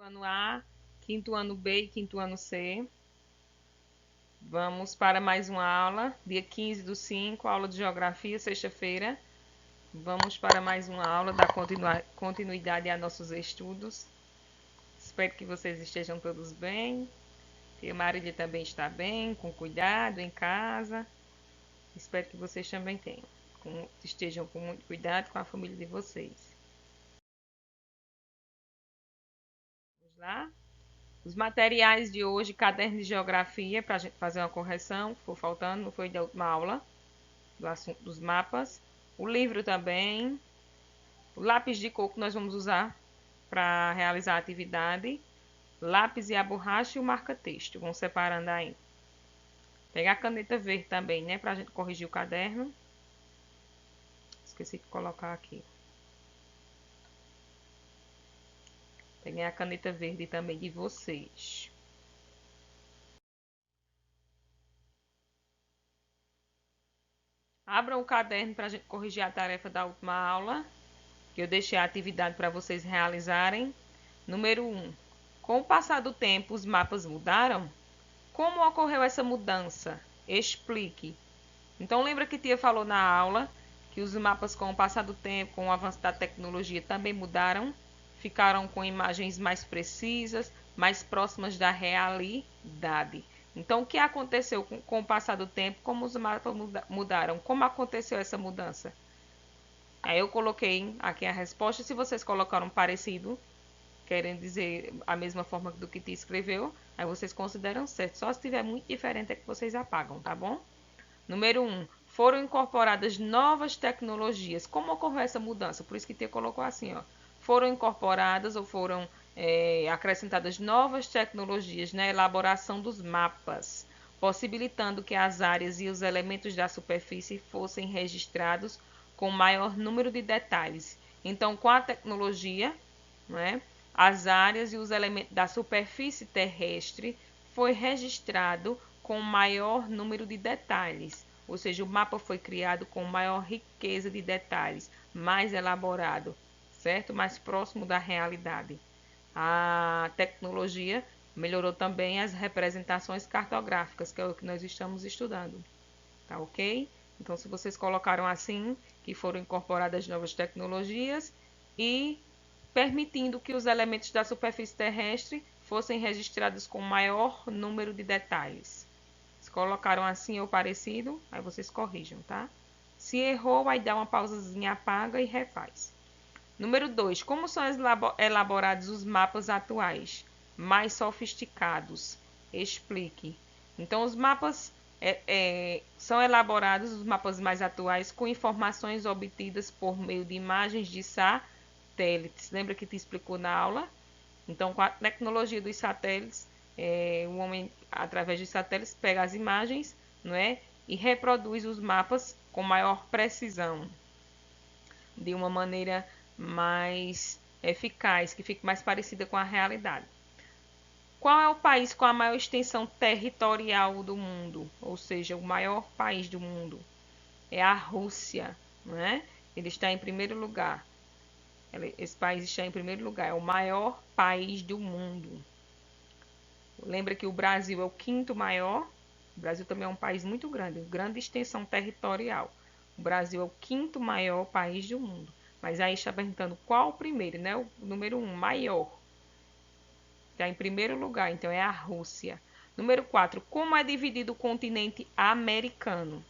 ano A, quinto ano B e quinto ano C. Vamos para mais uma aula, dia 15/5, aula de Geografia, sexta-feira. Vamos para mais uma aula, dar continuidade a nossos estudos. Espero que vocês estejam todos bem, que a Marília também está bem, com cuidado em casa. Espero que vocês também tenham, estejam com muito cuidado com a família de vocês. Vamos lá? Os materiais de hoje, caderno de geografia, para a gente fazer uma correção, ficou faltando, não foi da última aula, do assunto dos mapas. O livro também. O lápis de cor que nós vamos usar para realizar a atividade. Lápis e a borracha e o marca-texto. Vamos separando aí. Pegar a caneta verde também, né? Para a gente corrigir o caderno. Esqueci de colocar aqui. Peguei a caneta verde também de vocês. Abram o caderno para a gente corrigir a tarefa da última aula, que eu deixei a atividade para vocês realizarem. Número 1. Com o passar do tempo, os mapas mudaram? Como ocorreu essa mudança? Explique. Então, lembra que tia falou na aula que os mapas, com o passar do tempo, com o avanço da tecnologia, também mudaram? Ficaram com imagens mais precisas, mais próximas da realidade. Então, o que aconteceu com o passar do tempo? Como os mapas mudaram? Como aconteceu essa mudança? Aí eu coloquei aqui a resposta. Se vocês colocaram parecido, querem dizer a mesma forma do que te escreveu, aí vocês consideram certo. Só se tiver muito diferente é que vocês apagam, tá bom? Número 1. Foram incorporadas novas tecnologias. Como ocorreu essa mudança? Por isso que te colocou assim, ó. Foram incorporadas ou foram acrescentadas novas tecnologias na elaboração dos mapas, possibilitando que as áreas e os elementos da superfície fossem registrados com maior número de detalhes. Então, com a tecnologia, né, as áreas e os elementos da superfície terrestre foi registrado com maior número de detalhes, ou seja, o mapa foi criado com maior riqueza de detalhes, mais elaborado, certo? Mais próximo da realidade. A tecnologia melhorou também as representações cartográficas, que é o que nós estamos estudando, tá ok? Então, se vocês colocaram assim, que foram incorporadas novas tecnologias e permitindo que os elementos da superfície terrestre fossem registrados com maior número de detalhes. Se colocaram assim ou parecido, aí vocês corrijam, tá? Se errou, aí dá uma pausazinha, apaga e refaz. Número 2. Como são elaborados os mapas atuais? Mais sofisticados. Explique. Então, os mapas são elaborados, os mapas mais atuais, com informações obtidas por meio de imagens de satélites. Lembra que te explicou na aula? Então, com a tecnologia dos satélites, o homem, através de satélites, pega as imagens, não é? E reproduz os mapas com maior precisão, de uma maneira mais eficaz, que fique mais parecida com a realidade. Qual é o país com a maior extensão territorial do mundo? Ou seja, o maior país do mundo? É a Rússia, não é? Ele está em primeiro lugar. Esse país está em primeiro lugar, é o maior país do mundo. Lembra que o Brasil é o quinto maior? O Brasil também é um país muito grande, grande extensão territorial. O Brasil é o quinto maior país do mundo. Mas aí está perguntando qual o primeiro, né? O número 1, maior. Está em primeiro lugar, então é a Rússia. Número 4, como é dividido o continente americano?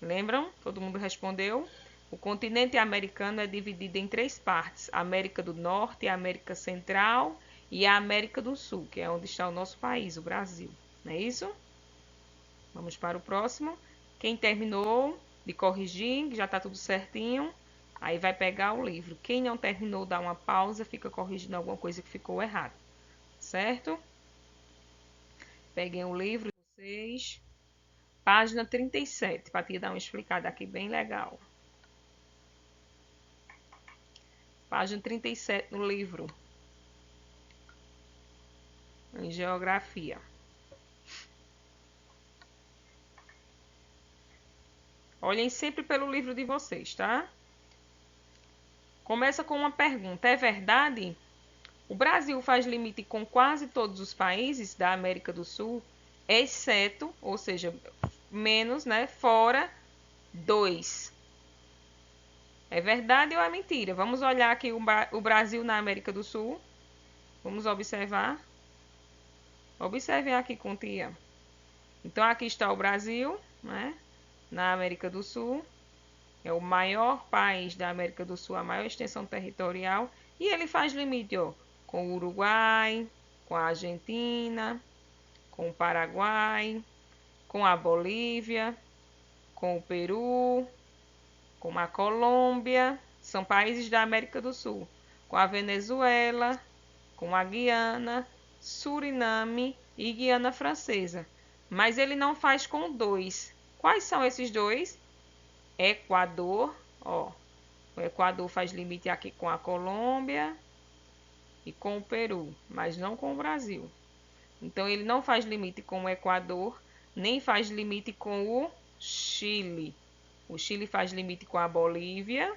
Lembram? Todo mundo respondeu? O continente americano é dividido em 3 partes: a América do Norte, a América Central e a América do Sul, que é onde está o nosso país, o Brasil. Não é isso? Vamos para o próximo. Quem terminou de corrigir, já está tudo certinho, aí vai pegar o livro. Quem não terminou, dá uma pausa, fica corrigindo alguma coisa que ficou errada. Certo? Peguem o livro de vocês. Página 37, para te dar uma explicada aqui bem legal. Página 37 no livro, em Geografia. Olhem sempre pelo livro de vocês, tá? Começa com uma pergunta. É verdade? O Brasil faz limite com quase todos os países da América do Sul, exceto, ou seja, menos, né, fora 2. É verdade ou é mentira? Vamos olhar aqui o Brasil na América do Sul. Vamos observar. Observem aqui com tia. Então aqui está o Brasil, né, na América do Sul. É o maior país da América do Sul, a maior extensão territorial. E ele faz limite, ó, com o Uruguai, com a Argentina, com o Paraguai, com a Bolívia, com o Peru, com a Colômbia, são países da América do Sul, com a Venezuela, com a Guiana, Suriname e Guiana Francesa. Mas ele não faz com 2. Quais são esses 2? Equador, ó. O Equador faz limite aqui com a Colômbia e com o Peru, mas não com o Brasil. Então ele não faz limite com o Equador, nem faz limite com o Chile. O Chile faz limite com a Bolívia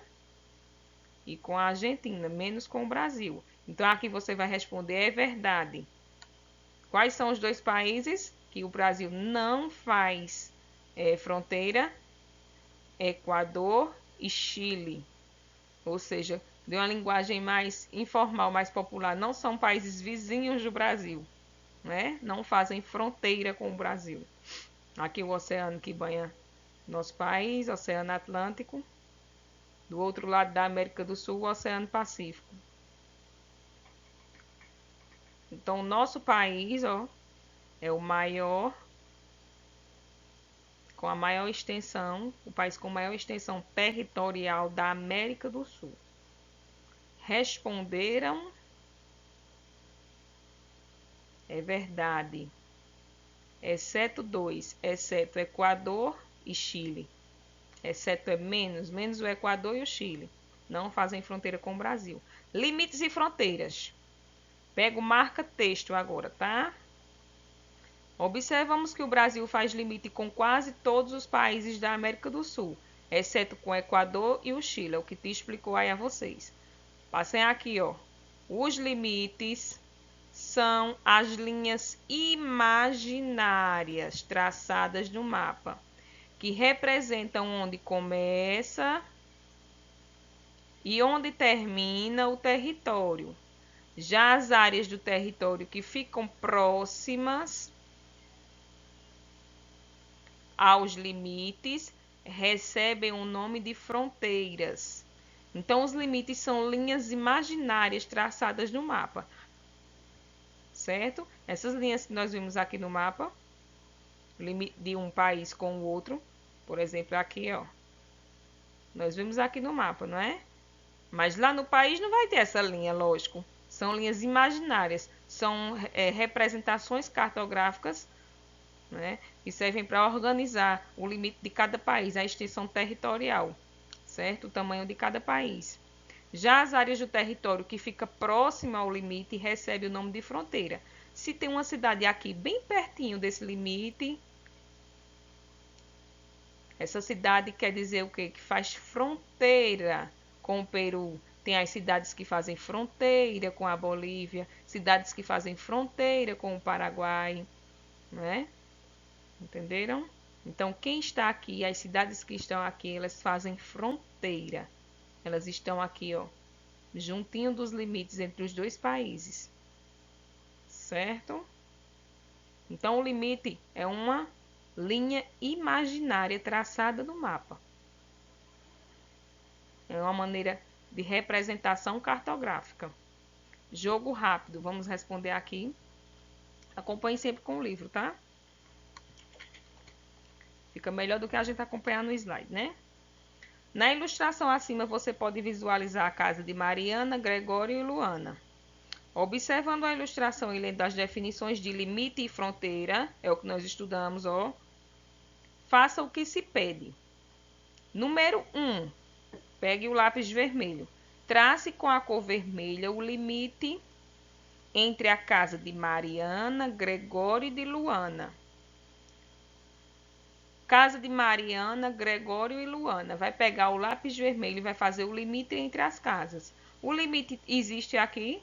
e com a Argentina, menos com o Brasil. Então aqui você vai responder é verdade. Quais são os 2 países que o Brasil não faz fronteira? Equador e Chile. Ou seja, de uma linguagem mais informal, mais popular, não são países vizinhos do Brasil, né? Não fazem fronteira com o Brasil. Aqui o oceano que banha nosso país, Oceano Atlântico. Do outro lado da América do Sul, o Oceano Pacífico. Então, o nosso país, ó, é o maior, com a maior extensão, o país com maior extensão territorial da América do Sul. Responderam, é verdade, exceto 2, exceto Equador e Chile. Exceto é menos o Equador e o Chile. Não fazem fronteira com o Brasil. Limites e fronteiras. Pego marca texto agora, tá? Observamos que o Brasil faz limite com quase todos os países da América do Sul, exceto com o Equador e o Chile, é o que te explicou aí a vocês. Passem aqui, ó. Os limites são as linhas imaginárias traçadas no mapa, que representam onde começa e onde termina o território. Já as áreas do território que ficam próximas aos limites recebem o nome de fronteiras. Então, os limites são linhas imaginárias traçadas no mapa, certo? Essas linhas que nós vimos aqui no mapa, limite de um país com o outro, por exemplo, aqui, ó, nós vimos aqui no mapa, não é? Mas lá no país não vai ter essa linha, lógico. São linhas imaginárias, são representações cartográficas, né, que servem para organizar o limite de cada país, a extensão territorial, certo? O tamanho de cada país. Já as áreas do território que fica próxima ao limite recebe o nome de fronteira. Se tem uma cidade aqui bem pertinho desse limite, essa cidade quer dizer o quê? Que faz fronteira com o Peru. Tem as cidades que fazem fronteira com a Bolívia, cidades que fazem fronteira com o Paraguai, né? Entenderam? Então, quem está aqui, as cidades que estão aqui, elas fazem fronteira. Elas estão aqui, ó, juntinho dos limites entre os 2 países. Certo? Então, o limite é uma linha imaginária traçada no mapa. É uma maneira de representação cartográfica. Jogo rápido. Vamos responder aqui. Acompanhe sempre com o livro, tá? Fica melhor do que a gente acompanhar no slide, né? Na ilustração acima, você pode visualizar a casa de Mariana, Gregório e Luana. Observando a ilustração e lendo as definições de limite e fronteira, é o que nós estudamos, ó. Faça o que se pede. Número 1. Pegue o lápis vermelho. Trace com a cor vermelha o limite entre a casa de Mariana, Gregório e de Luana. Casa de Mariana, Gregório e Luana. Vai pegar o lápis vermelho e vai fazer o limite entre as casas. O limite existe aqui?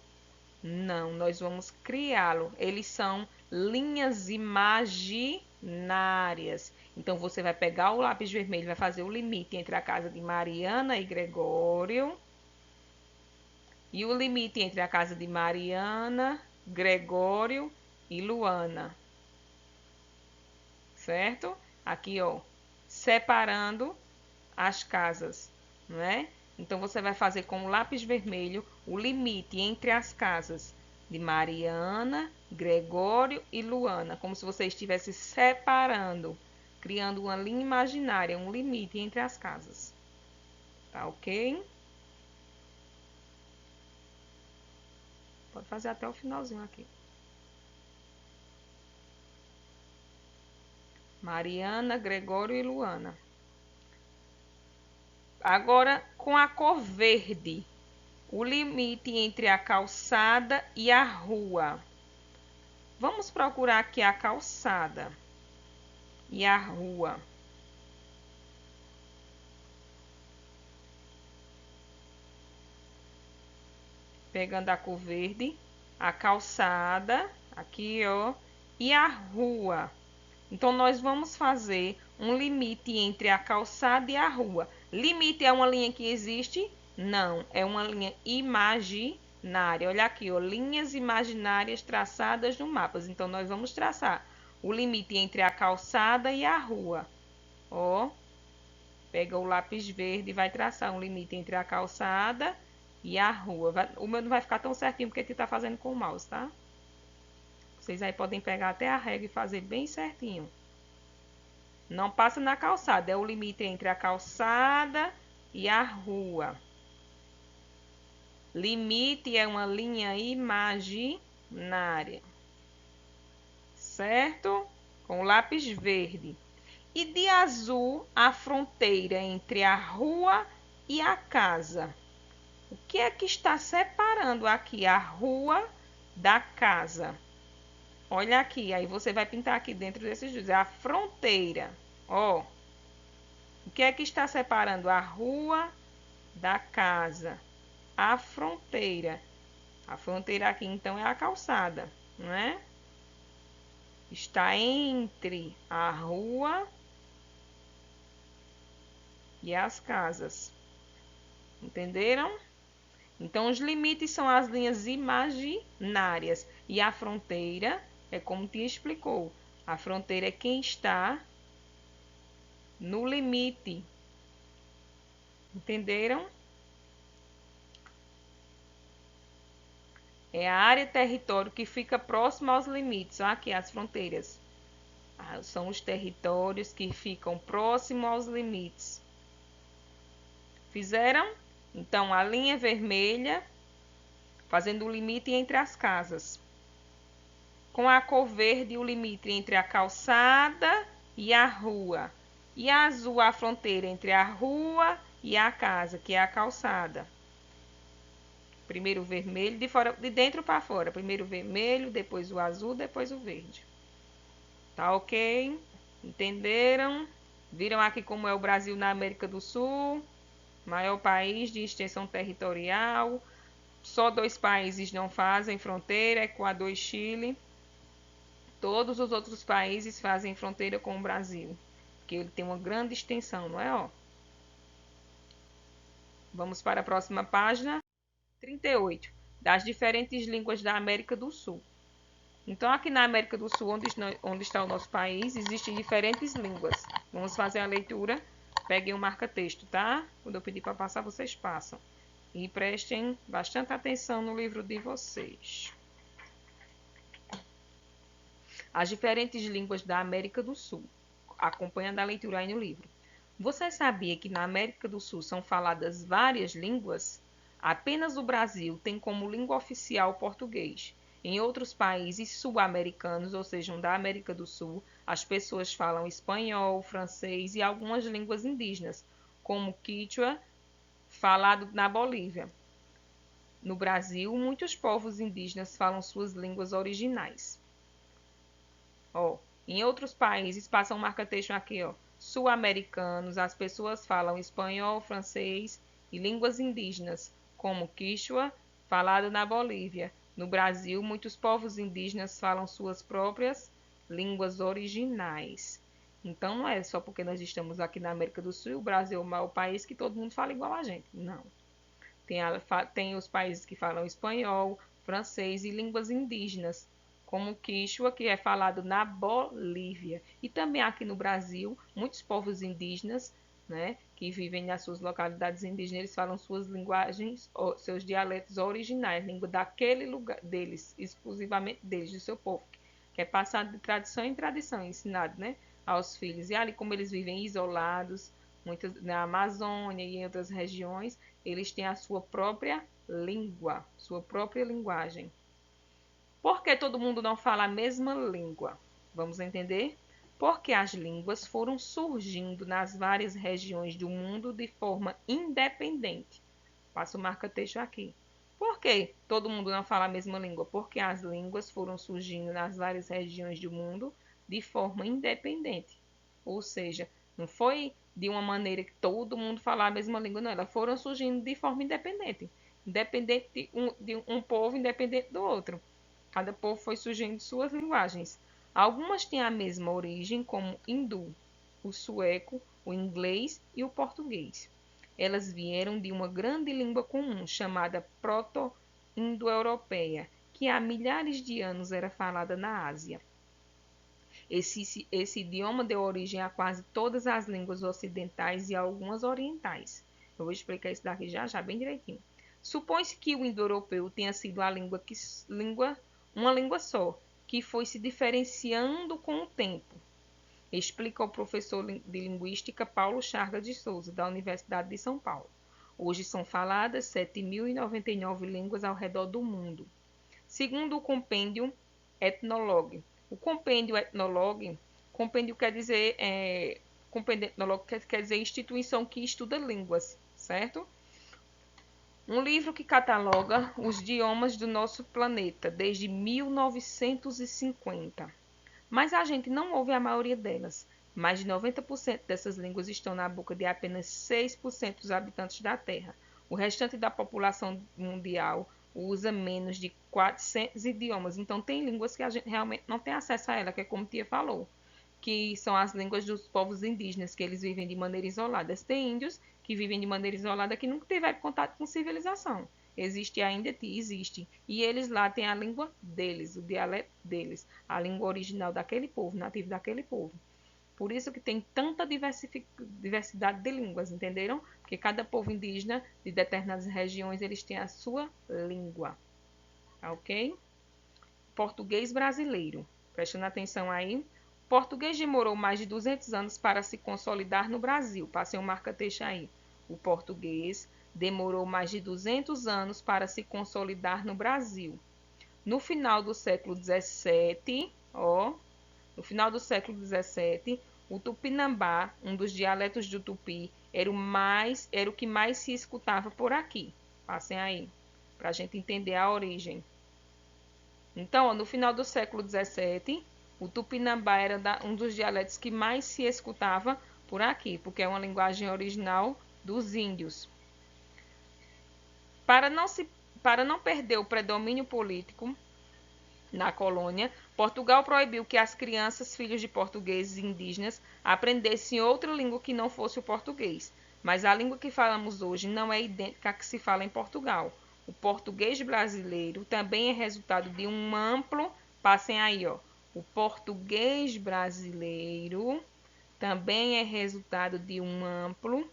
Não, nós vamos criá-lo. Eles são linhas imaginárias. Então, você vai pegar o lápis vermelho, vai fazer o limite entre a casa de Mariana e Gregório. E o limite entre a casa de Mariana, Gregório e Luana. Certo? Aqui, ó, separando as casas, não é? Então, você vai fazer com o lápis vermelho o limite entre as casas de Mariana, Gregório e Luana, como se você estivesse separando, criando uma linha imaginária, um limite entre as casas. Tá ok? Pode fazer até o finalzinho aqui. Mariana, Gregório e Luana. Agora, com a cor verde, o limite entre a calçada e a rua. Vamos procurar aqui a calçada e a rua. Pegando a cor verde, a calçada, aqui ó, e a rua. Então, nós vamos fazer um limite entre a calçada e a rua. Limite é uma linha que existe? Não, é uma linha imaginária. Olha aqui, ó, linhas imaginárias traçadas no mapa. Então, nós vamos traçar o limite entre a calçada e a rua. Ó, pega o lápis verde e vai traçar um limite entre a calçada e a rua. O meu não vai ficar tão certinho porque tu está fazendo com o mouse, tá? Vocês aí podem pegar até a régua e fazer bem certinho. Não passa na calçada, é o limite entre a calçada e a rua. Limite é uma linha imaginária. Certo? Com o lápis verde. E de azul, a fronteira entre a rua e a casa. O que é que está separando aqui a rua da casa? Olha aqui, aí você vai pintar aqui dentro desses dois, é a fronteira. Ó, o que é que está separando a rua da casa? A fronteira. A fronteira aqui, então, é a calçada, não é? Está entre a rua e as casas. Entenderam? Então, os limites são as linhas imaginárias. E a fronteira é como te explicou. A fronteira é quem está no limite. Entenderam? É a área território que fica próximo aos limites. Olha aqui as fronteiras. São os territórios que ficam próximo aos limites. Fizeram? Então, a linha vermelha fazendo o limite entre as casas. Com a cor verde, o limite entre a calçada e a rua. E a azul, a fronteira entre a rua e a casa, que é a calçada. Primeiro o vermelho, de dentro para fora. Primeiro o vermelho, depois o azul, depois o verde. Tá ok? Entenderam? Viram aqui como é o Brasil na América do Sul? Maior país de extensão territorial. Só 2 países não fazem fronteira, Equador e Chile. Todos os outros países fazem fronteira com o Brasil, porque ele tem uma grande extensão, não é? Ó. Vamos para a próxima página. 38. Das diferentes línguas da América do Sul. Então, aqui na América do Sul, onde está o nosso país, existem diferentes línguas. Vamos fazer a leitura. Peguem um marca-texto, tá? Quando eu pedir para passar, vocês passam. E prestem bastante atenção no livro de vocês. As diferentes línguas da América do Sul. Acompanhando a leitura aí no livro. Você sabia que na América do Sul são faladas várias línguas? Apenas o Brasil tem como língua oficial o português. Em outros países sul-americanos, ou seja, da América do Sul, as pessoas falam espanhol, francês e algumas línguas indígenas, como Quechua, falado na Bolívia. No Brasil, muitos povos indígenas falam suas línguas originais. Ó, em outros países, passam um marca-texto aqui, ó. Sul-americanos, as pessoas falam espanhol, francês e línguas indígenas, como Quechua, falado na Bolívia. No Brasil, muitos povos indígenas falam suas próprias línguas originais. Então, não é só porque nós estamos aqui na América do Sul, o Brasil é o maior país que todo mundo fala igual a gente. Não. Tem os países que falam espanhol, francês e línguas indígenas, como o Quichua, que é falado na Bolívia. E também aqui no Brasil, muitos povos indígenas, né, que vivem nas suas localidades indígenas, eles falam suas linguagens, seus dialetos originais, língua daquele lugar deles, exclusivamente deles, do seu povo, que é passado de tradição em tradição, ensinado, né, aos filhos. E ali, como eles vivem isolados, muitas na Amazônia e em outras regiões, eles têm a sua própria língua, sua própria linguagem. Por que todo mundo não fala a mesma língua? Vamos entender? Porque as línguas foram surgindo nas várias regiões do mundo de forma independente. Passo o marca-texto aqui. Por que todo mundo não fala a mesma língua? Porque as línguas foram surgindo nas várias regiões do mundo de forma independente. Ou seja, não foi de uma maneira que todo mundo falar a mesma língua, não. Elas foram surgindo de forma independente. Independente de um povo, independente do outro. Cada povo foi surgindo de suas linguagens. Algumas têm a mesma origem, como o hindu, o sueco, o inglês e o português. Elas vieram de uma grande língua comum, chamada proto-indo-europeia, que há milhares de anos era falada na Ásia. Esse idioma deu origem a quase todas as línguas ocidentais e algumas orientais. Eu vou explicar isso daqui já bem direitinho. Supõe-se que o indo-europeu tenha sido uma língua só, que foi se diferenciando com o tempo, explica o professor de linguística Paulo Charga de Souza, da Universidade de São Paulo. Hoje são faladas 7.099 línguas ao redor do mundo. Segundo o compêndio Ethnologue. O compêndio Ethnologue, compêndio quer dizer, quer dizer instituição que estuda línguas, certo? Um livro que cataloga os idiomas do nosso planeta desde 1950. Mas a gente não ouve a maioria delas. Mais de 90% dessas línguas estão na boca de apenas 6% dos habitantes da Terra. O restante da população mundial usa menos de 400 idiomas. Então, tem línguas que a gente realmente não tem acesso a ela, que é como Tia falou, que são as línguas dos povos indígenas, que eles vivem de maneira isolada. Tem índios que vivem de maneira isolada que nunca tiveram contato com civilização. Existe ainda, existe. E eles lá têm a língua deles, o dialeto deles, a língua original daquele povo, nativo daquele povo. Por isso que tem tanta diversidade de línguas, entenderam? Porque cada povo indígena de determinadas regiões, eles têm a sua língua. Ok? Português brasileiro. Prestando atenção aí. O português demorou mais de 200 anos para se consolidar no Brasil. Passei um marca-texto aí. O português demorou mais de 200 anos para se consolidar no Brasil. No final do século XVII, o tupinambá, um dos dialetos do tupi, era o que mais se escutava por aqui. Passem aí, para a gente entender a origem. Então, no final do século XVII, o tupinambá era um dos dialetos que mais se escutava por aqui, porque é uma linguagem original dos índios. Para não perder o predomínio político na colônia, Portugal proibiu que as crianças, filhos de portugueses indígenas, aprendessem outra língua que não fosse o português. Mas a língua que falamos hoje não é idêntica à que se fala em Portugal. O português brasileiro também é resultado de um amplo... Passem aí, ó. O português brasileiro também é resultado de um amplo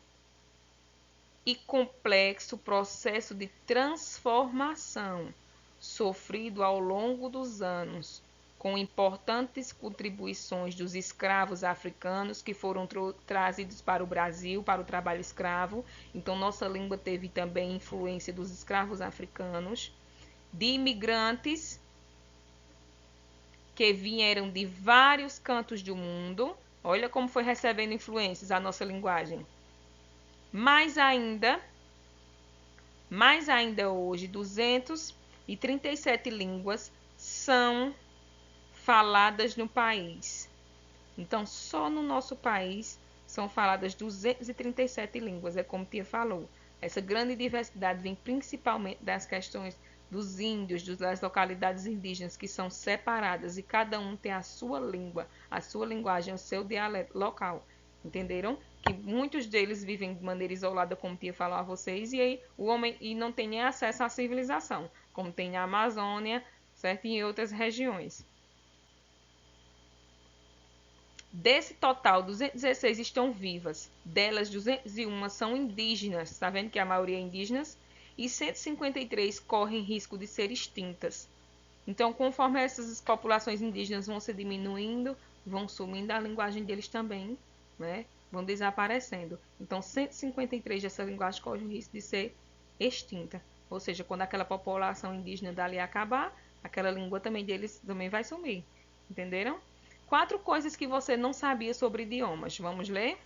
e complexo processo de transformação sofrido ao longo dos anos, com importantes contribuições dos escravos africanos que foram trazidos para o Brasil para o trabalho escravo. Então, nossa língua teve também influência dos escravos africanos, de imigrantes que vieram de vários cantos do mundo. Olha como foi recebendo influências a nossa linguagem. Mais ainda hoje, 237 línguas são faladas no país. Então, só no nosso país são faladas 237 línguas, é como Tia falou. Essa grande diversidade vem principalmente das questões dos índios, das localidades indígenas que são separadas e cada um tem a sua língua, a sua linguagem, o seu dialeto local. Entenderam? Que muitos deles vivem de maneira isolada, como tinha falado a vocês, e aí o homem não tem nem acesso à civilização, como tem na Amazônia, certo? E em outras regiões. Desse total, 216 estão vivas. Delas, 201 são indígenas. Está vendo que a maioria é indígenas? E 153 correm risco de ser extintas. Então, conforme essas populações indígenas vão se diminuindo, vão sumindo a linguagem deles também, né? Vão desaparecendo. Então, 153 dessa linguagem corre o risco de ser extinta. Ou seja, quando aquela população indígena dali acabar, aquela língua também deles também vai sumir. Entenderam? 4 coisas que você não sabia sobre idiomas. Vamos ler?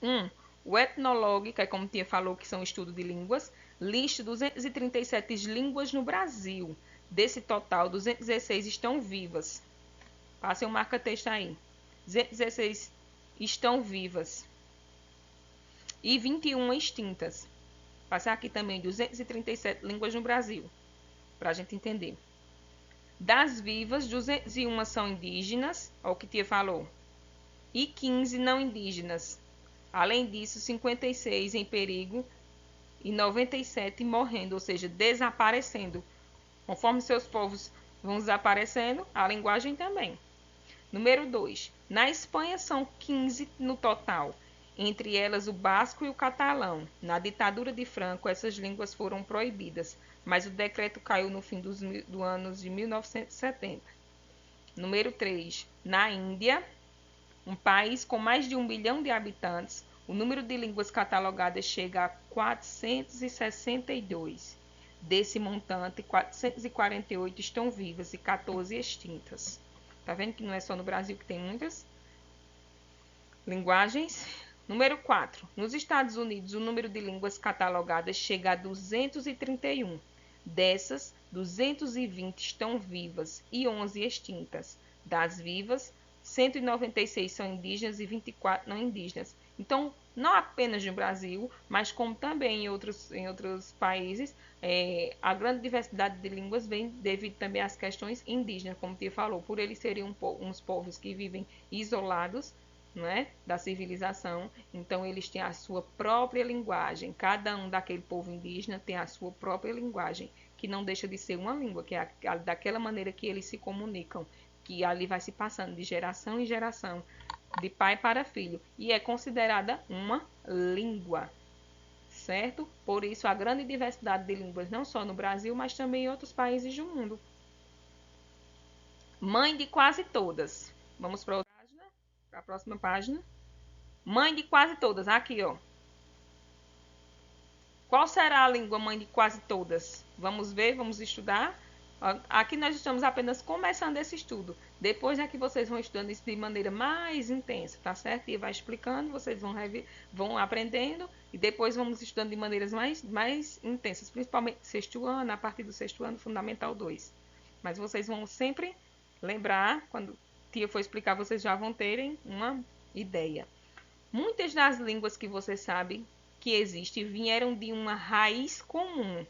1. O Etnologue, que é como Tia falou, que são estudo de línguas, lista 237 línguas no Brasil. Desse total, 216 estão vivas. Passem um marca-texto aí. 216 estão vivas. E 21 extintas. Passar aqui também 237 línguas no Brasil, para a gente entender. Das vivas, 201 são indígenas, é o que Tia falou, e 15 não indígenas. Além disso, 56 em perigo e 97 morrendo, ou seja, desaparecendo. Conforme seus povos vão desaparecendo, a linguagem também. Número 2. Na Espanha são 15 no total, entre elas o basco e o catalão. Na ditadura de Franco, essas línguas foram proibidas, mas o decreto caiu no fim dos anos de 1970. Número 3. Na Índia, um país com mais de 1 bilhão de habitantes, o número de línguas catalogadas chega a 462. Desse montante, 448 estão vivas e 14 extintas. Tá vendo que não é só no Brasil que tem muitas linguagens? Número 4. Nos Estados Unidos, o número de línguas catalogadas chega a 231. Dessas, 220 estão vivas e 11 extintas. Das vivas, 196 são indígenas e 24 não indígenas. Então, não apenas no Brasil, mas como também em outros países, a grande diversidade de línguas vem devido também às questões indígenas, como o Tia falou, por eles serem uns povos que vivem isolados, não é, da civilização, então eles têm a sua própria linguagem. Cada um daquele povo indígena tem a sua própria linguagem, que não deixa de ser uma língua, que é daquela maneira que eles se comunicam, que ali vai se passando de geração em geração, de pai para filho, e é considerada uma língua, certo? Por isso a grande diversidade de línguas, não só no Brasil, mas também em outros países do mundo. Mãe de quase todas. Vamos para a próxima página. Mãe de quase todas, aqui ó. Qual será a língua mãe de quase todas? Vamos ver, vamos estudar. Aqui nós estamos apenas começando esse estudo. Depois é que vocês vão estudando isso de maneira mais intensa, tá certo? E vai explicando, vocês vão aprendendo e depois vamos estudando de maneiras mais intensas, principalmente sexto ano, a partir do sexto ano, Fundamental 2. Mas vocês vão sempre lembrar, quando Tia for explicar, vocês já vão terem uma ideia. Muitas das línguas que você sabe que existem vieram de uma raiz comum.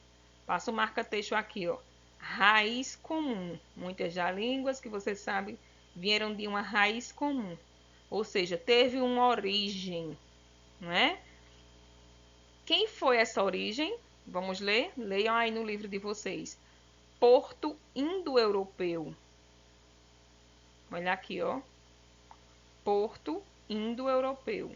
Passa o marca-texto aqui, ó. Raiz comum. Muitas das línguas que você sabe vieram de uma raiz comum. Ou seja, teve uma origem, não é? Quem foi essa origem? Vamos ler? Leiam aí no livro de vocês. Porto indo-europeu. Olha aqui, ó. Porto indo-europeu.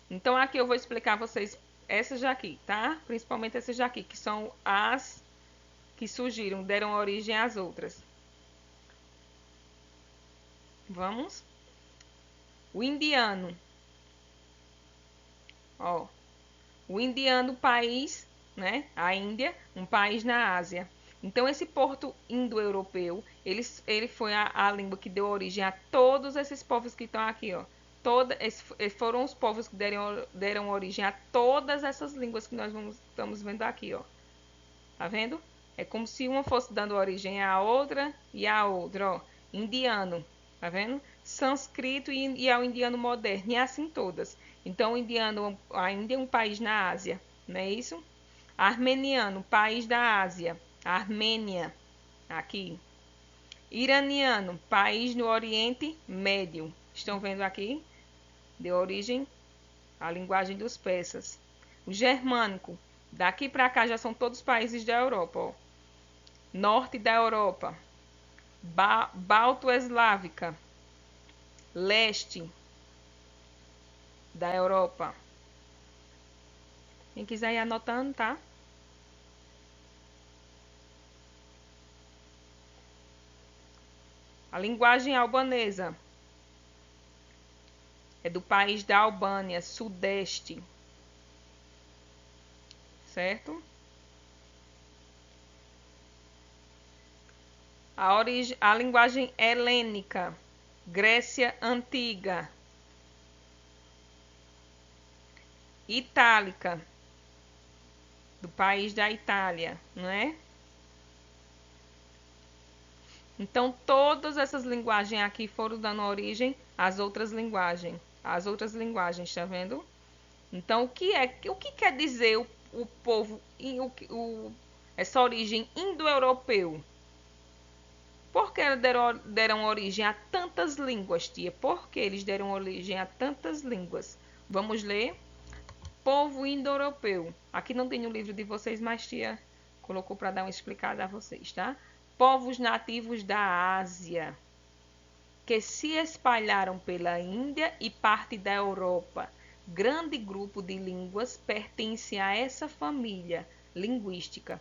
Então, aqui eu vou explicar a vocês essas daqui, tá? Principalmente essas daqui, que são as que surgiram, deram origem às outras. Vamos? O indiano. Ó. O indiano, país, né? A Índia, um país na Ásia. Então, esse porto indo-europeu, ele foi a língua que deu origem a todos esses povos que estão aqui, ó. Foram os povos que deram origem a todas essas línguas que nós estamos vendo aqui, ó. Tá vendo? É como se uma fosse dando origem à outra e à outra, ó. Indiano, tá vendo? Sânscrito e ao indiano moderno, e assim todas. Então, a Índia é um país na Ásia, não é isso? Armeniano, país da Ásia. Armênia, aqui. Iraniano, país no Oriente Médio. Estão vendo aqui? De origem, a linguagem dos persas. O germânico, daqui para cá já são todos países da Europa. Ó. Norte da Europa. Balto-eslávica. Leste da Europa. Quem quiser ir anotando, tá? A linguagem albanesa é do país da Albânia, sudeste. Certo? A linguagem helênica, Grécia Antiga. Itálica, do país da Itália, não é? Então, todas essas linguagens aqui foram dando origem às outras linguagens. As outras linguagens, tá vendo? Então, o que quer dizer o povo, essa origem indo-europeu? Por que deram origem a tantas línguas, tia? Por que eles deram origem a tantas línguas? Vamos ler? Povo indo-europeu. Aqui não tem o livro de vocês, mas tia colocou para dar uma explicada a vocês, tá? Povos nativos da Ásia, que se espalharam pela Índia e parte da Europa. Grande grupo de línguas pertence a essa família linguística.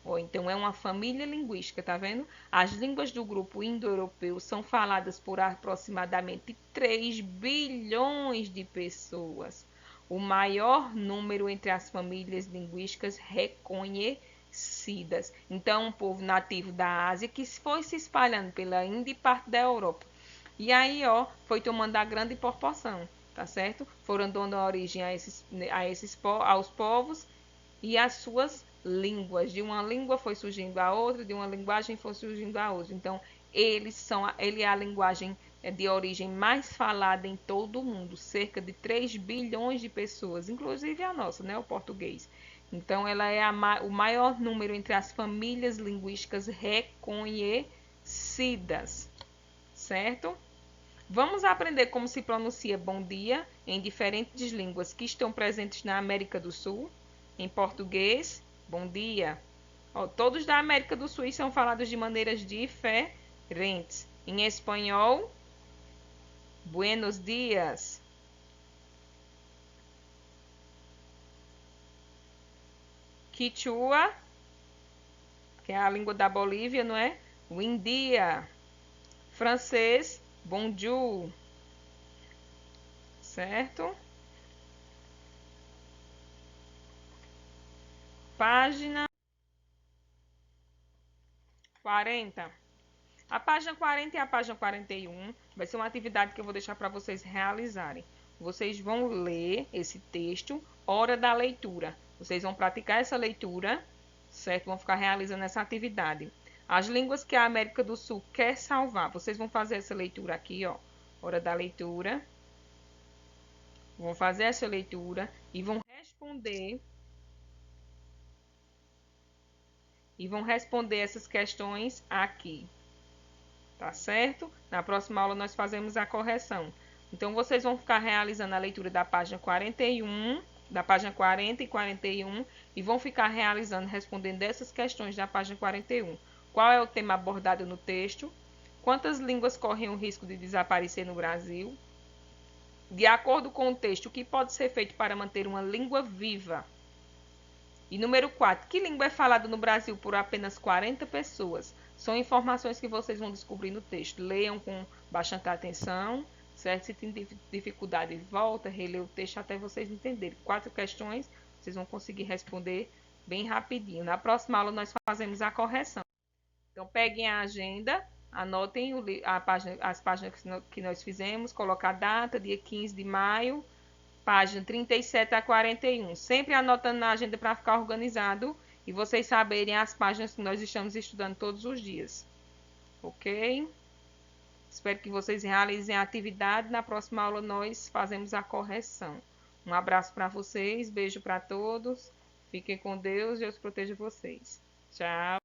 Ou então é uma família linguística, tá vendo? As línguas do grupo indo-europeu são faladas por aproximadamente 3 bilhões de pessoas. O maior número entre as famílias linguísticas reconhecidas. Então, um povo nativo da Ásia que foi se espalhando pela Índia e parte da Europa. E aí, ó, foi tomando a grande proporção, tá certo? Foram dando origem aos povos e às suas línguas. De uma língua foi surgindo a outra, de uma linguagem foi surgindo a outra. Então, ele é a linguagem de origem mais falada em todo o mundo, cerca de 3 bilhões de pessoas, inclusive a nossa, né, o português. Então, ela é o maior número entre as famílias linguísticas reconhecidas, certo? Vamos aprender como se pronuncia bom dia em diferentes línguas que estão presentes na América do Sul. Em português, bom dia. Ó, todos da América do Sul são falados de maneiras diferentes. Em espanhol, buenos dias. Quichua, que é a língua da Bolívia, não é? Bom dia. Francês, bonjour. Certo? Página 40. A página 40 e a página 41 vai ser uma atividade que eu vou deixar para vocês realizarem. Vocês vão ler esse texto, hora da leitura. Vocês vão praticar essa leitura, certo? Vão ficar realizando essa atividade. As línguas que a América do Sul quer salvar. Vocês vão fazer essa leitura aqui, ó. Hora da leitura. Vão fazer essa leitura e vão responder essas questões aqui. Tá certo? Na próxima aula nós fazemos a correção. Então, vocês vão ficar realizando a leitura da página 41, da página 40 e 41 e vão ficar respondendo essas questões da página 41. Qual é o tema abordado no texto? Quantas línguas correm o risco de desaparecer no Brasil? De acordo com o texto, o que pode ser feito para manter uma língua viva? E número 4, que língua é falada no Brasil por apenas 40 pessoas? São informações que vocês vão descobrir no texto. Leiam com bastante atenção, certo? Se tem dificuldade, volta, relê o texto até vocês entenderem. 4 questões, vocês vão conseguir responder bem rapidinho. Na próxima aula nós fazemos a correção. Então, peguem a agenda, anotem as páginas que nós fizemos, colocar a data, dia 15 de maio, página 37 a 41. Sempre anotando na agenda para ficar organizado e vocês saberem as páginas que nós estamos estudando todos os dias. Ok? Espero que vocês realizem a atividade. Na próxima aula nós fazemos a correção. Um abraço para vocês, beijo para todos. Fiquem com Deus, Deus proteja vocês. Tchau.